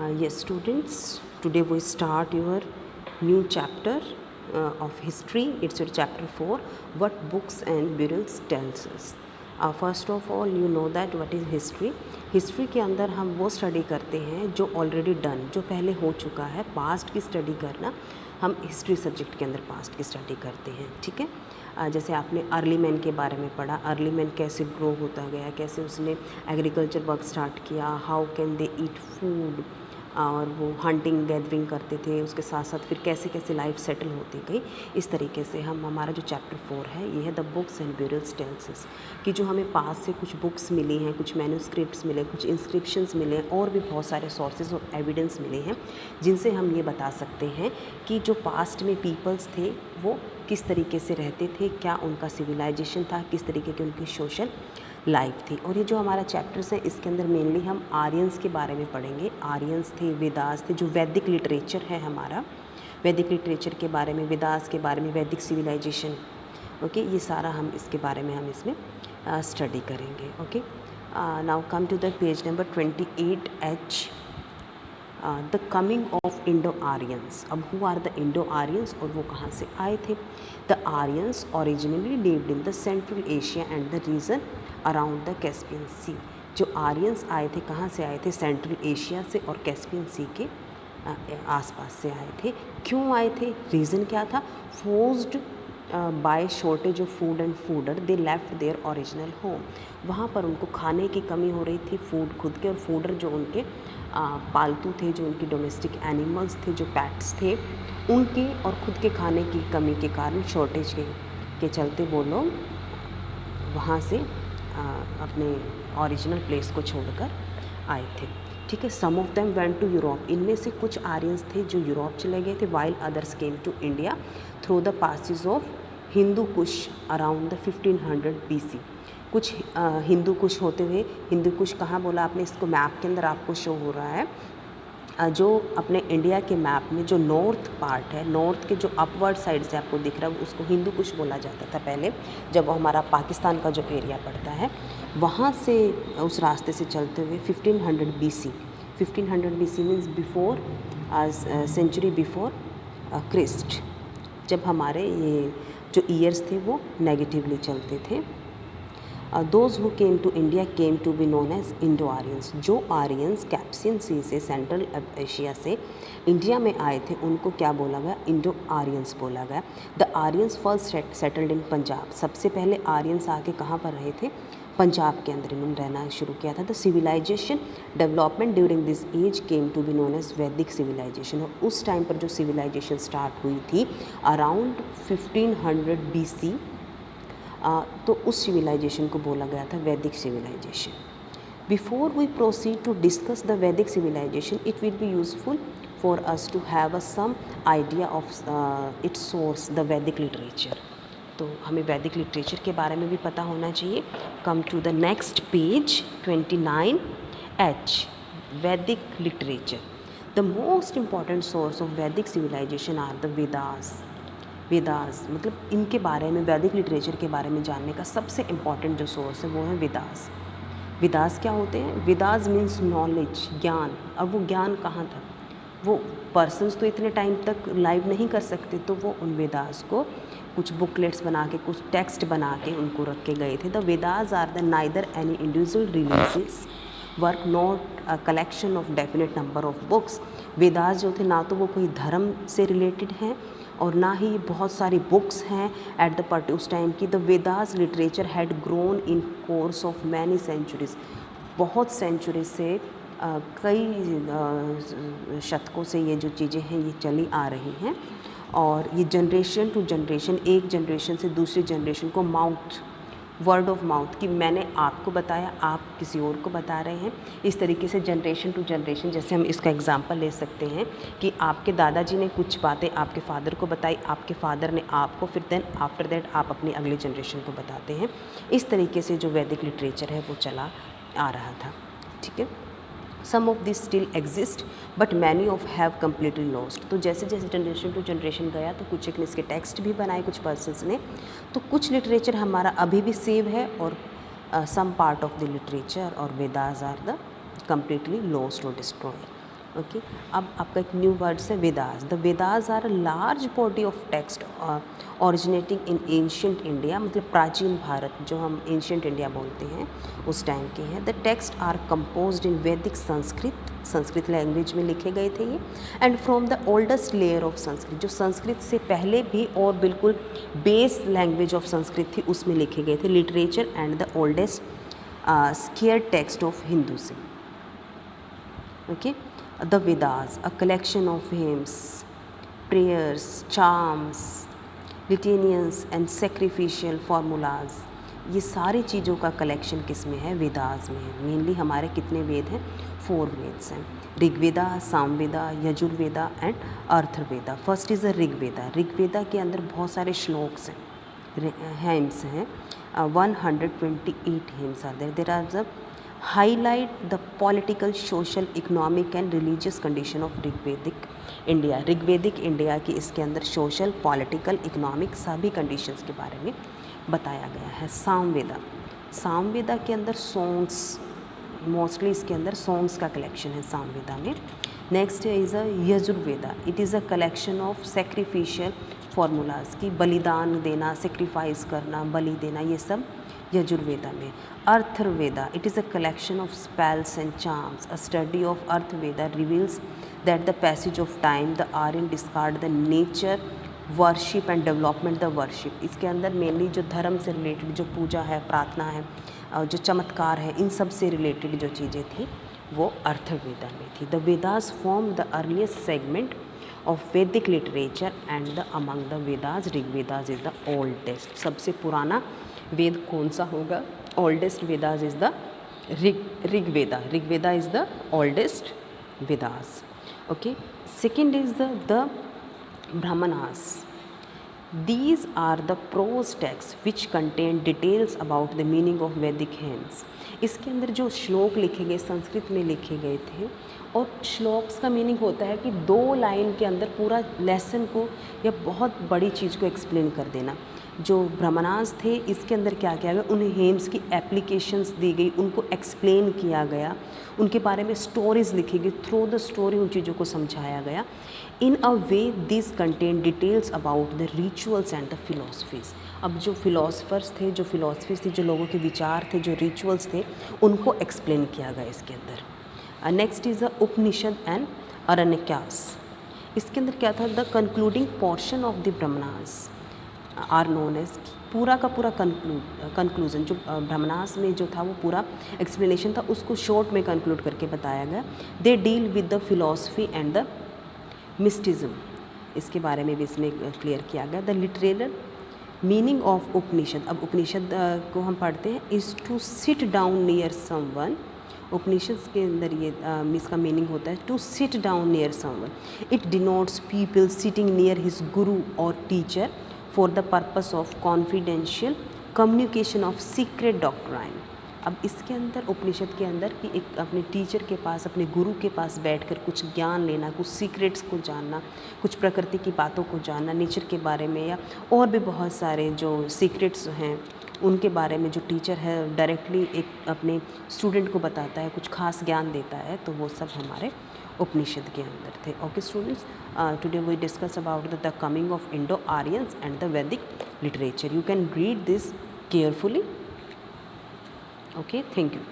Yes, students, today we start your new chapter of history. It's your chapter 4, what books and burials tells us. First of all, you know that what is history. History के अंदर हम वो study करते हैं जो already done, जो पहले हो चुका है. पास्ट की स्टडी करना हम हिस्ट्री सब्जेक्ट के अंदर पास्ट की स्टडी करते हैं. ठीक है. जैसे आपने अर्ली मैन के बारे में पढ़ा, अर्ली मैन कैसे ग्रो होता गया, कैसे उसने एग्रीकल्चर वर्क स्टार्ट किया, how can they eat food, और वो हंटिंग गैदरिंग करते थे, उसके साथ साथ फिर कैसे कैसे लाइफ सेटल होती गई. इस तरीके से हमारा जो चैप्टर 4 है ये है the books and burials tells us, कि जो हमें पास से कुछ बुक्स मिली हैं, कुछ मैन्यूस्क्रिप्ट्स मिले, कुछ इंस्क्रिप्शंस मिले और भी बहुत सारे सोर्सेज और एविडेंस मिले हैं जिनसे हम ये बता सकते हैं कि जो पास्ट में पीपल्स थे वो किस तरीके से रहते थे, क्या उनका सिविलाइजेशन था, किस तरीके की उनकी सोशल लाइफ थी. और ये जो हमारा चैप्टर्स है इसके अंदर मेनली हम आर्यंस के बारे में पढ़ेंगे. आर्यंस थे, वेदास थे, जो वैदिक लिटरेचर है हमारा, वैदिक लिटरेचर के बारे में, वेदास के बारे में, वैदिक सिविलाइजेशन. ओके, ये सारा हम इसके बारे में हम इसमें स्टडी करेंगे. Okay, now come to the page number 28H, the coming of Indo Aryans. अब who are the Indo Aryans और वो कहाँ से आए थे. The Aryans originally lived in the central Asia and the region around the Caspian Sea. जो Aryans आए थे कहाँ से आए थे, सेंट्रल एशिया से और कैस्पियन सी के आसपास से आए थे. क्यों आए थे, रीज़न क्या था. Forced by shortage of food and fodder they left their original home. वहाँ पर उनको खाने की कमी हो रही थी, फूड खुद के, और फूडर जो उनके पालतू थे, जो उनके डोमेस्टिक एनिमल्स थे, जो पैट्स थे, उनके और खुद के खाने की कमी के कारण, शॉर्टेज के चलते वो लोग वहाँ से अपने ओरिजिनल प्लेस को छोड़कर आए थे. ठीक है. Some of them went to Europe. इनमें से कुछ आर्यंस थे जो यूरोप चले गए थे, while others came to India through the passes of Hindu Kush around the 1500 BC. कुछ हिंदू कुश होते हुए, हिंदू कुश कहाँ बोला आपने, इसको मैप के अंदर आपको शो हो रहा है. जो अपने इंडिया के मैप में जो नॉर्थ पार्ट है, नॉर्थ के जो अपवर्ड साइड से आपको दिख रहा है उसको हिंदू कुश बोला जाता था पहले, जब हमारा पाकिस्तान का जो एरिया पड़ता है वहाँ से, उस रास्ते से चलते हुए 1500 BC. 1500 BC means before century before Christ, जब हमारे ये जो ईयर्स थे वो नेगेटिवली चलते थे. Those who came to India came to be known as Indo Aryans. जो आर्यंस कैप्सियन सी से, सेंट्रल एशिया से इंडिया में आए थे उनको क्या बोला गया, इंडो आर्यंस बोला गया. The Aryans first settled in Punjab. सबसे पहले आर्यंस आके कहाँ पर रहे थे, पंजाब के अंदर इन्होंने रहना शुरू किया था. The civilisation development during this age came to be known as Vedic civilisation. और उस टाइम पर जो सिविलाइजेशन स्टार्ट हुई थी अराउंड 1500 BC, तो उस सिविलाइजेशन को बोला गया था Vedic civilisation. Before we proceed to discuss the Vedic civilisation, it will be useful for us to have a some idea of its source, the Vedic literature. तो हमें वैदिक लिटरेचर के बारे में भी पता होना चाहिए. Come to the next page 29H, Vedic literature. The most important source of Vedic civilisation are the Vedas. Vedas मतलब इनके बारे में, वैदिक लिटरेचर के बारे में जानने का सबसे इम्पॉर्टेंट जो सोर्स है वो है वेदास. वेदास क्या होते हैं, वेदास मीन्स नॉलेज, ज्ञान. और वो ज्ञान कहाँ था, वो पर्सन्स तो इतने टाइम तक लाइव नहीं कर सकते, तो वो उन वेदास को कुछ बुकलेट्स बना के, कुछ टेक्स्ट बना के उनको रख के गए थे. The Vedas are the neither any individual religious work, not a collection of definite number of books. Vedas जो थे ना तो वो कोई धर्म से रिलेटेड हैं और ना ही बहुत सारी बुक्स हैं एट द पर्ट उस टाइम की. The Vedas literature had grown in course of many centuries. बहुत सेंचुरी से, कई शतकों से ये जो चीज़ें हैं ये चली आ रही हैं. और ये जनरेशन टू जनरेशन, एक जनरेशन से दूसरी जनरेशन को माउथ, वर्ड ऑफ माउथ, कि मैंने आपको बताया, आप किसी और को बता रहे हैं, इस तरीके से जनरेशन टू जनरेशन. जैसे हम इसका एग्जांपल ले सकते हैं कि आपके दादाजी ने कुछ बातें आपके फादर को बताई, आपके फादर ने आपको, फिर देन आफ्टर दैट आप अपनी अगली जनरेशन को बताते हैं. इस तरीके से जो वैदिक लिटरेचर है वो चला आ रहा था. ठीक है. Some of this still exist but many of have completely lost. तो जैसे जैसे जनरेशन टू जनरेशन गया तो कुछ एक ने इसके टेक्स्ट भी बनाए कुछ पर्सन्स ने, तो कुछ लिटरेचर हमारा अभी भी सेव है और some part of the literature और Vedas are the completely lost और डिस्ट्रॉयड. ओके। अब आपका एक न्यू वर्ड्स है Vedas. The Vedas are a large body of text originating in ancient India, मतलब प्राचीन भारत जो हम एंशियंट इंडिया बोलते हैं उस टाइम के हैं। द टेक्स्ट आर कंपोज्ड इन वैदिक संस्कृत लैंग्वेज में लिखे गए थे ये, and from the oldest layer of Sanskrit, जो संस्कृत से पहले भी और बिल्कुल बेस लैंग्वेज ऑफ संस्कृत थी उसमें लिखे गए थे। Literature and the oldest sacred text of Hinduism. Okay, the Vedas, a collection of hymns, prayers, charms, litanies and sacrificial formulas, ये सारी चीज़ों का कलेक्शन किस में है? वेदास में है। मेनली हमारे कितने वेद हैं? 4 वेद्स हैं, Rigveda, Samaveda, Yajurveda and Atharvaveda. First is a Rigveda. Rigveda के अंदर बहुत सारे श्लोक्स हैं, हेम्स हैं, 128 hymns are there are the highlight the political, social, economic and religious condition of Rigvedic India. Rigvedic India की इसके अंदर सोशल, पॉलिटिकल, इकोनॉमिक सभी कंडीशंस के बारे में बताया गया है। सामवेदा, सामवेदा के अंदर सॉन्ग्स, मोस्टली इसके अंदर सॉन्ग्स का कलेक्शन है सामवेदा में। Next is a Yajurveda. It is a collection of sacrificial formulas की बलिदान देना, सेक्रीफाइस करना, बलि देना, ये सब यजुर्वेदा में। Atharvaveda, it is a collection of spells and charms. A study of Atharvaveda reveals that the passage of time, the Aryan discard the nature, worship and development the worship. इसके अंदर मेनली जो धर्म से रिलेटेड जो पूजा है, प्रार्थना है, जो चमत्कार है, इन सब से रिलेटेड जो चीज़ें थी वो अर्थवेदा में थी। The Vedas form the earliest segment of Vedic literature and the among the Vedas Rigvedas is the oldest. सबसे पुराना वेद कौन सा होगा? Oldest Vedas is the Rigveda. Rigveda is the oldest Vedas. Okay. Second is the Brahmanas. These are the prose texts which contain details about the meaning of Vedic hymns। इसके अंदर जो श्लोक लिखे गए संस्कृत में लिखे गए थे, और श्लोक्स का मीनिंग होता है कि 2 लाइन के अंदर पूरा लेसन को या बहुत बड़ी चीज़ को एक्सप्लेन कर देना। जो ब्राह्मणास थे इसके अंदर क्या किया गया? उन्हें हेम्स की एप्लीकेशंस दी गई, उनको एक्सप्लेन किया गया, उनके बारे में स्टोरीज लिखी गई, थ्रू द स्टोरी उन चीज़ों को समझाया गया। In a way this contain details about the rituals and the philosophies. अब जो फिलोसफर्स थे, जो फिलोसफीज थी, जो लोगों के विचार थे, जो रिचुअल्स थे, उनको एक्सप्लेन किया गया इसके अंदर। Next is the Upanishad and Aranyakas. इसके अंदर क्या था? The concluding portion of the Brahmanas are known as, पूरा का पूरा कंक्लूजन जो ब्राह्मणास में जो था वो पूरा एक्सप्लेनेशन था, उसको शॉर्ट में कंक्लूड करके बताया गया। They deal with the philosophy and the mysticism, इसके बारे में भी इसमें क्लियर किया गया। The literature meaning of Upanishad. अब उपनिषद को हम पढ़ते हैं, is to sit down near someone. Upanishad के अंदर ये इसका मीनिंग होता है to sit down near someone. It denotes people sitting near his guru और teacher for the purpose of confidential communication of secret doctrine. अब इसके अंदर उपनिषद के अंदर कि एक अपने टीचर के पास, अपने गुरु के पास बैठकर कुछ ज्ञान लेना, कुछ सीक्रेट्स को जानना, कुछ प्रकृति की बातों को जानना, नेचर के बारे में, या और भी बहुत सारे जो सीक्रेट्स हैं उनके बारे में जो टीचर है डायरेक्टली एक अपने स्टूडेंट को बताता है, कुछ खास ज्ञान देता है, तो वो सब हमारे उपनिषद के अंदर थे। Okay students, today we discuss about the coming of Indo Aryans and the Vedic literature. You can read this carefully. Okay, thank you.